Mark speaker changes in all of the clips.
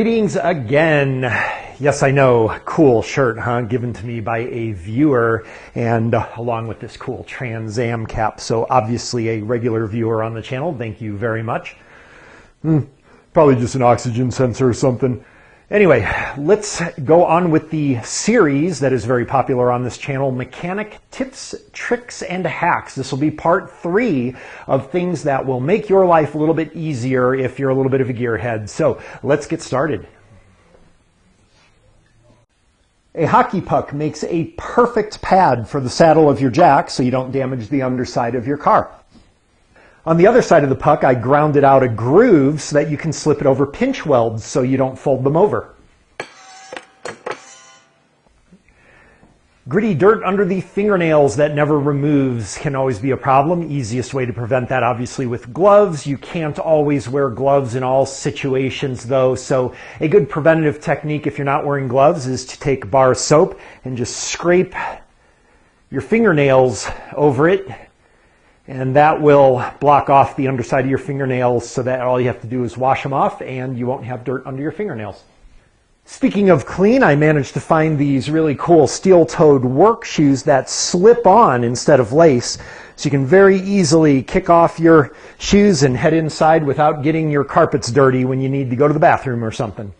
Speaker 1: Greetings again. Yes, I know, cool shirt, huh? Given to me by a viewer, and along with this cool Trans Am cap. So obviously a regular viewer on the channel. Thank you very much. Probably just an oxygen sensor or something. Anyway, let's go on with the series that is very popular on this channel, Mechanic Tips, Tricks, and Hacks. This will be part 3 of things that will make your life a little bit easier if you're a little bit of a gearhead. So let's get started. A hockey puck makes a perfect pad for the saddle of your jack so you don't damage the underside of your car. On the other side of the puck, I grounded out a groove so that you can slip it over pinch welds so you don't fold them over. Gritty dirt under the fingernails that never removes can always be a problem. Easiest way to prevent that, obviously, with gloves. You can't always wear gloves in all situations, though, so a good preventative technique if you're not wearing gloves is to take a bar of soap and just scrape your fingernails over it. And that will block off the underside of your fingernails so that all you have to do is wash them off and you won't have dirt under your fingernails. Speaking of clean, I managed to find these really cool steel-toed work shoes that slip on instead of lace. So you can very easily kick off your shoes and head inside without getting your carpets dirty when you need to go to the bathroom or something.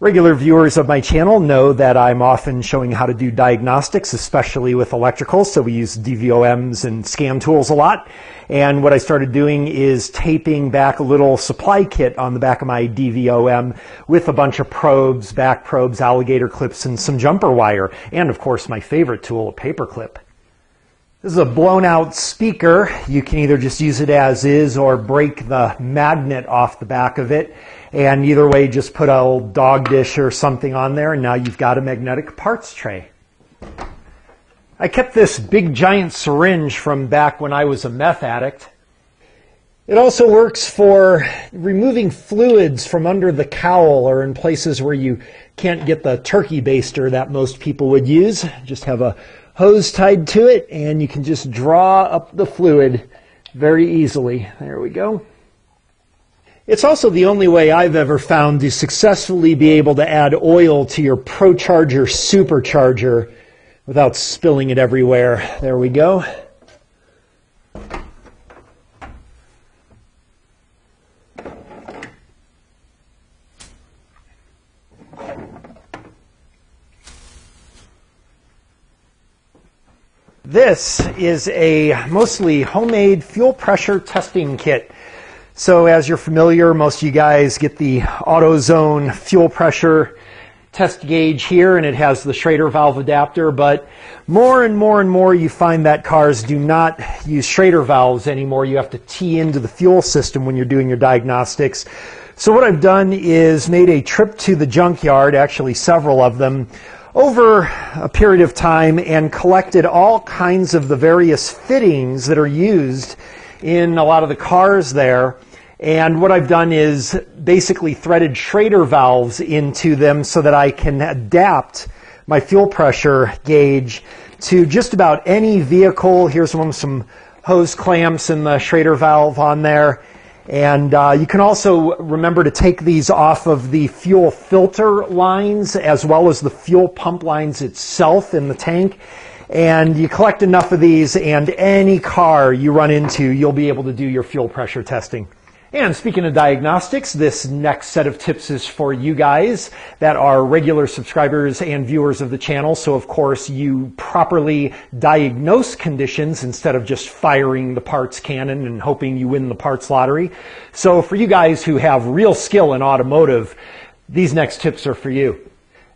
Speaker 1: Regular viewers of my channel know that I'm often showing how to do diagnostics, especially with electrical, so we use DVOMs and scan tools a lot. And what I started doing is taping back a little supply kit on the back of my DVOM with a bunch of probes, back probes, alligator clips, and some jumper wire. And of course, my favorite tool, a paper clip. This is a blown out speaker. You can either just use it as is or break the magnet off the back of it. And either way, just put a old dog dish or something on there, and now you've got a magnetic parts tray. I kept this big giant syringe from back when I was a meth addict. It also works for removing fluids from under the cowl or in places where you can't get the turkey baster that most people would use. Just have a hose tied to it, and you can just draw up the fluid very easily. There we go. It's also the only way I've ever found to successfully be able to add oil to your procharger supercharger without spilling it everywhere. There we go. This is a mostly homemade fuel pressure testing kit. So as you're familiar, most of you guys get the AutoZone fuel pressure test gauge here, and it has the Schrader valve adapter, but more and more you find that cars do not use Schrader valves anymore. You have to tee into the fuel system when you're doing your diagnostics. So what I've done is made a trip to the junkyard, actually several of them, over a period of time, and collected all kinds of the various fittings that are used in a lot of the cars there. And what I've done is basically threaded Schrader valves into them so that I can adapt my fuel pressure gauge to just about any vehicle. Here's one with some hose clamps and the Schrader valve on there. And you can also remember to take these off of the fuel filter lines as well as the fuel pump lines itself in the tank. And you collect enough of these, and any car you run into, you'll be able to do your fuel pressure testing. And speaking of diagnostics, this next set of tips is for you guys that are regular subscribers and viewers of the channel. So of course you properly diagnose conditions instead of just firing the parts cannon and hoping you win the parts lottery. So for you guys who have real skill in automotive, these next tips are for you.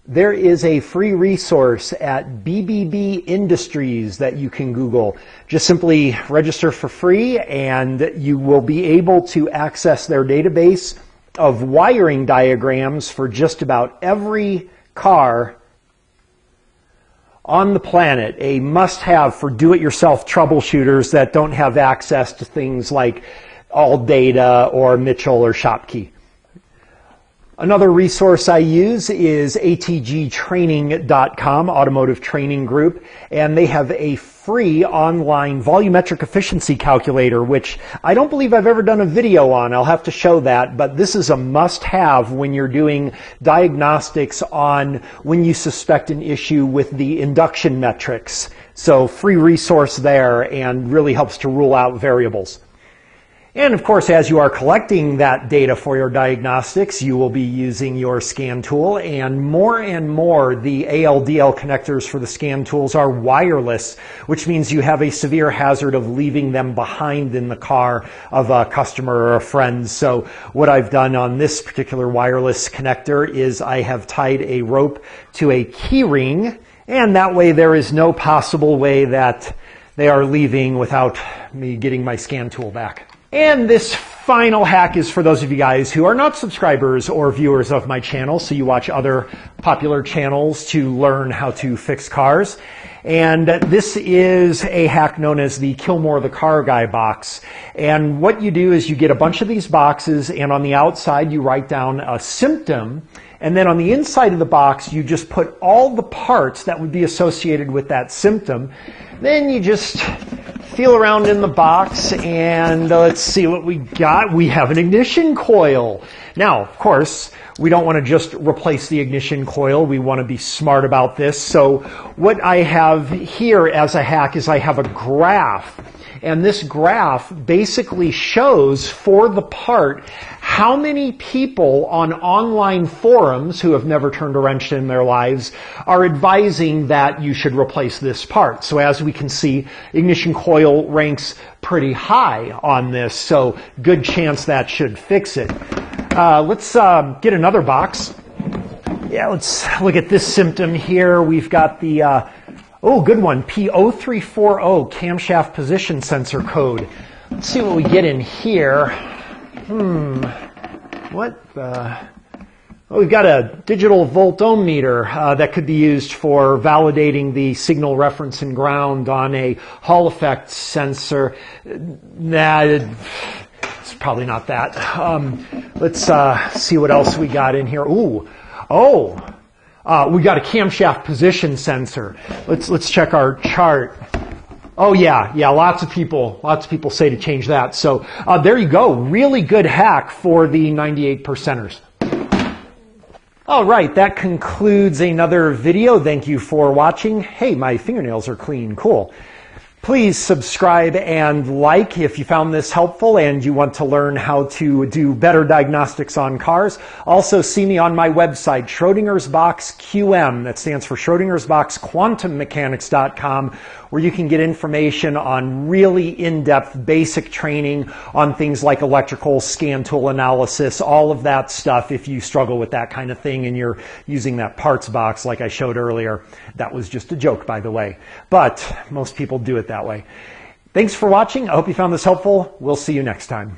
Speaker 1: There is a free resource at BBB Industries that you can Google. Just simply register for free and you will be able to access their database of wiring diagrams for just about every car on the planet. A must-have for do-it-yourself troubleshooters that don't have access to things like ALLDATA or Mitchell or Shopkey. Another resource I use is atgtraining.com, Automotive Training Group, and they have a free online volumetric efficiency calculator, which I don't believe I've ever done a video on. I'll have to show that, but this is a must-have when you're doing diagnostics on when you suspect an issue with the induction metrics. So free resource there, and really helps to rule out variables. And of course, as you are collecting that data for your diagnostics, you will be using your scan tool, and more the ALDL connectors for the scan tools are wireless, which means you have a severe hazard of leaving them behind in the car of a customer or a friend. So what I've done on this particular wireless connector is I have tied a rope to a key ring, and that way there is no possible way that they are leaving without me getting my scan tool back. And this final hack is for those of you guys who are not subscribers or viewers of my channel, so you watch other popular channels to learn how to fix cars. And this is a hack known as the Kilmore the Car Guy box. And what you do is you get a bunch of these boxes, and on the outside you write down a symptom, and then on the inside of the box you just put all the parts that would be associated with that symptom. Then you just feel around in the box, and let's see what we got. We have an ignition coil. Now, of course, we don't want to just replace the ignition coil. We want to be smart about this. So what I have here as a hack is I have a graph. And this graph basically shows for the part how many people on online forums who have never turned a wrench in their lives are advising that you should replace this part. So as we can see, ignition coil ranks pretty high on this, so good chance that should fix it. Let's get another box. Yeah, let's look at this symptom here. We've got the oh, good one, P0340 camshaft position sensor code. Let's see what we get in here. What the? Oh, we've got a digital volt ohm meter that could be used for validating the signal reference and ground on a Hall effect sensor. Nah, it's probably not that. Let's see what else we got in here. Ooh, oh. We got a camshaft position sensor. Let's check our chart. Oh yeah, lots of people say to change that. So there you go. Really good hack for the 98%ers. All right, that concludes another video. Thank you for watching. Hey, my fingernails are clean. Cool. Please subscribe and like if you found this helpful and you want to learn how to do better diagnostics on cars. Also see me on my website, Schrodinger's Box QM, that stands for Schrodinger's Box QuantumMechanics.com, where you can get information on really in-depth basic training on things like electrical scan tool analysis, all of that stuff if you struggle with that kind of thing and you're using that parts box like I showed earlier. That was just a joke, by the way, but most people do it that way. Thanks for watching. I hope you found this helpful. We'll see you next time.